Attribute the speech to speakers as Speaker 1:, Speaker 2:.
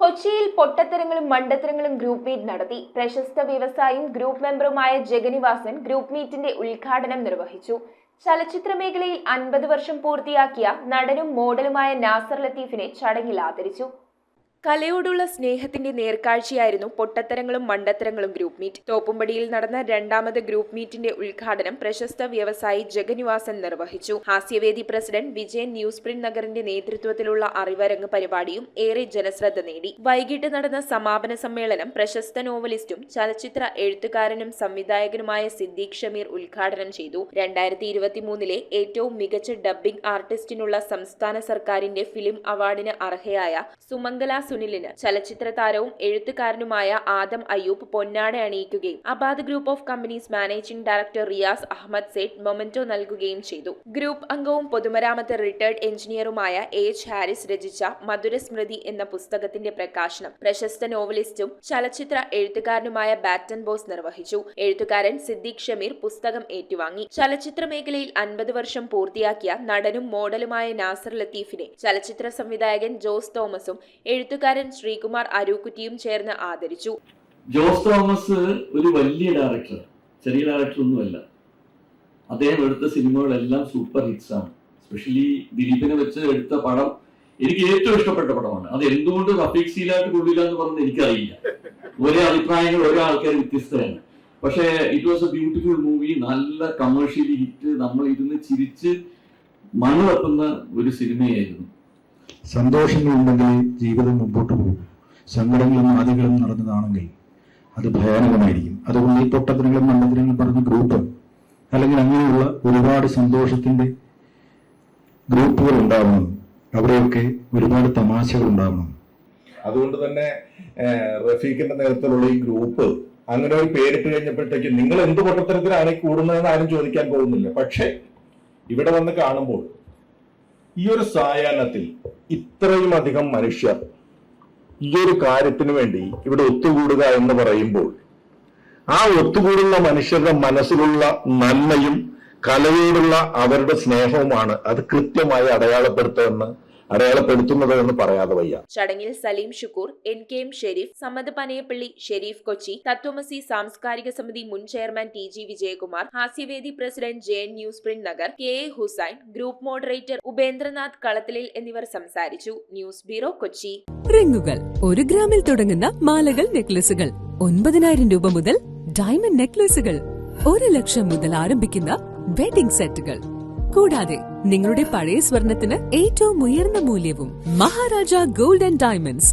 Speaker 1: കൊച്ചിയിൽ പൊട്ടത്തരങ്ങളും മണ്ടത്തരങ്ങളും group meet നടത്തി. പ്രശസ്ത വ്യവസായിയും ഗ്രൂപ്പ് മെമ്പറുമായ ജഗന്നിവാസൻ ഗ്രൂപ്പ് മീറ്റിന്റെ ഉദ്ഘാടനം നിർവഹിച്ചു. ചലച്ചിത്ര മേഖലയിൽ 50 വർഷം പൂർത്തിയാക്കിയ നടനും മോഡലുമായ നാസർ ലത്തീഫിനെ ചടങ്ങിൽ ആദരിച്ചു. കലയോടുള്ള സ്നേഹത്തിന്റെ നേർക്കാഴ്ചയായിരുന്നു പൊട്ടത്തരങ്ങളും മണ്ടത്തരങ്ങളും ഗ്രൂപ്പ് മീറ്റ്. തോപ്പുംപടിയിൽ നടന്ന രണ്ടാമത് ഗ്രൂപ്പ് മീറ്റിന്റെ ഉദ്ഘാടനം പ്രശസ്ത വ്യവസായി ജഗന്നിവാസൻ നിർവഹിച്ചു. ഹാസ്യവേദി പ്രസിഡന്റ് വിജയൻ ന്യൂസ് പ്രിന്റ് നഗറിന്റെ നേതൃത്വത്തിലുള്ള അറിവരങ്ങ് പരിപാടിയും ഏറെ ജനശ്രദ്ധ നേടി. വൈകിട്ട് നടന്ന സമാപന സമ്മേളനം പ്രശസ്ത നോവലിസ്റ്റും ചലച്ചിത്ര എഴുത്തുകാരനും സംവിധായകനുമായ സിദ്ദീഖ് ഷമീർ ഉദ്ഘാടനം ചെയ്തു. 2023 ഏറ്റവും മികച്ച ഡബ്ബിംഗ് ആർട്ടിസ്റ്റിനുള്ള സംസ്ഥാന സർക്കാരിന്റെ ഫിലിം അവാർഡിന് അർഹയായ സുമംഗല സുനിലിന് ചലച്ചിത്ര താരവും എഴുത്തുകാരനുമായ ആദം അയ്യൂബ് പൊന്നാട അണിയിക്കുകയും Abad group of companies managing director Riyas Ahammed Sait memento നൽകുകയും ചെയ്തു. ഗ്രൂപ്പ് അംഗവും പൊതുമരാമത്ത് റിട്ടയർഡ് എഞ്ചിനീയറുമായ എച്ച് ഹാരിസ് രചിച്ച മധുരസ്മൃതി എന്ന പുസ്തകത്തിന്റെ പ്രകാശനം പ്രശസ്ത നോവലിസ്റ്റും ചലച്ചിത്ര എഴുത്തുകാരനുമായ ബാറ്റൻ ബോസ് നിർവഹിച്ചു. എഴുത്തുകാരൻ സിദ്ദീഖ് ഷമീർ പുസ്തകം ഏറ്റുവാങ്ങി. ചലച്ചിത്ര മേഖലയിൽ 50 വർഷം പൂർത്തിയാക്കിയ നടനും മോഡലുമായ നാസർ ലത്തീഫിനെ ചലച്ചിത്ര സംവിധായകൻ ജോസ് തോമസും എഴുത്തുകാരൻ ശ്രീകുമാർ അരൂക്കുറ്റിയും ചേർന്ന് ആദരിച്ചു.
Speaker 2: ജോസ് തോമസ് ഒരു വലിയ ഡയറക്ടർ, ചെറിയ ഡയറക്ടർ ഒന്നുമല്ല. അദ്ദേഹം എടുത്ത സിനിമകളെല്ലാം സൂപ്പർ ഹിറ്റ്സ് ആണ്. സ്പെഷ്യലി ദിലീപിനെ വെച്ച് എടുത്ത പടം എനിക്ക് ഏറ്റവും ഇഷ്ടപ്പെട്ട പടമാണ്. അത് എന്തുകൊണ്ട് റഫീഖ് സീലായിട്ട് കൊള്ളില്ല എന്ന് പറഞ്ഞ് എനിക്കറിയില്ല. ഒരേ അഭിപ്രായങ്ങൾ ഓരോ ആൾക്കാർ വ്യത്യസ്തമാണ്. പക്ഷേ it was A beautiful movie. നല്ല കമേഴ്ഷ്യലി ഹിറ്റ്. നമ്മൾ ഇരുന്ന് ചിരിച്ച് മണ്ണ് തപ്പുന്ന ഒരു സിനിമയായിരുന്നു.
Speaker 3: സന്തോഷങ്ങളുണ്ടെങ്കിൽ ജീവിതം മുമ്പോട്ട് പോകും. സങ്കടങ്ങളും ആദികളും നടന്നതാണെങ്കിൽ അത് ഭയാനകമായിരിക്കും. അതുകൊണ്ട് ഈ പൊട്ടത്തരങ്ങളും മണ്ടത്തരങ്ങളും പറഞ്ഞ ഗ്രൂപ്പ് അല്ലെങ്കിൽ അങ്ങനെയുള്ള ഒരുപാട് സന്തോഷത്തിന്റെ ഗ്രൂപ്പുകൾ ഉണ്ടാവണം. അവിടെയൊക്കെ ഒരുപാട് തമാശകൾ ഉണ്ടാവണം.
Speaker 4: അതുകൊണ്ട് തന്നെ റഫീഖിന്റെ നേതൃത്വത്തിലുള്ള ഈ ഗ്രൂപ്പ് അങ്ങനെ ഒരു പേരിട്ട് കഴിഞ്ഞപ്പോഴത്തേക്ക് നിങ്ങൾ എന്ത് പൊട്ടത്തരത്തിലാണ് ഈ കൂടുന്നതെന്ന് ആരും ചോദിക്കാൻ പോകുന്നില്ല. പക്ഷെ ഇവിടെ വന്ന് കാണുമ്പോൾ ഈ ഒരു സായാഹ്നത്തിൽ ഇത്രയും അധികം മനുഷ്യർ ഈ ഒരു കാര്യത്തിന് വേണ്ടി ഇവിടെ ഒത്തുകൂടുക എന്ന് പറയുമ്പോൾ ആ ഒത്തുകൂടുന്ന മനുഷ്യരുടെ മനസ്സിലുള്ള നന്മയും കലയോടുള്ള അവരുടെ സ്നേഹവുമാണ് അത് കൃത്യമായി അടയാളപ്പെടുത്തുന്നത് എന്ന് പറയാതെ വയ്യ.
Speaker 1: ചടങ്ങിൽ സലീം ഷുക്കൂർ, NKM ഷെരീഫ്, സമദ് പനയപ്പള്ളി, ഷെരീഫ് കൊച്ചി, തത്വമസി സാംസ്കാരിക സമിതി മുൻ chairman TG Vijayakumar, Hasyavedi president JN news print Nagar, KA Hussain, group moderator Upendranath കളത്തിലിൽ എന്നിവർ സംസാരിച്ചു. News bureau, Kochi.
Speaker 5: റിങ്ങുകൾ 1 ഗ്രാമിൽ തുടങ്ങുന്ന മാലകൾ, നെക്ലസുകൾ 9,000 രൂപ മുതൽ ഡയമണ്ട് നെക്ലസുകൾ 1 ലക്ഷം മുതൽ ആരംഭിക്കുന്ന വെഡിംഗ് സെറ്റുകൾ, കൂടാതെ നിങ്ങളുടെ പഴയ സ്വർണത്തിന് ഏറ്റവും ഉയർന്ന മൂല്യവും. Maharaja gold and diamonds,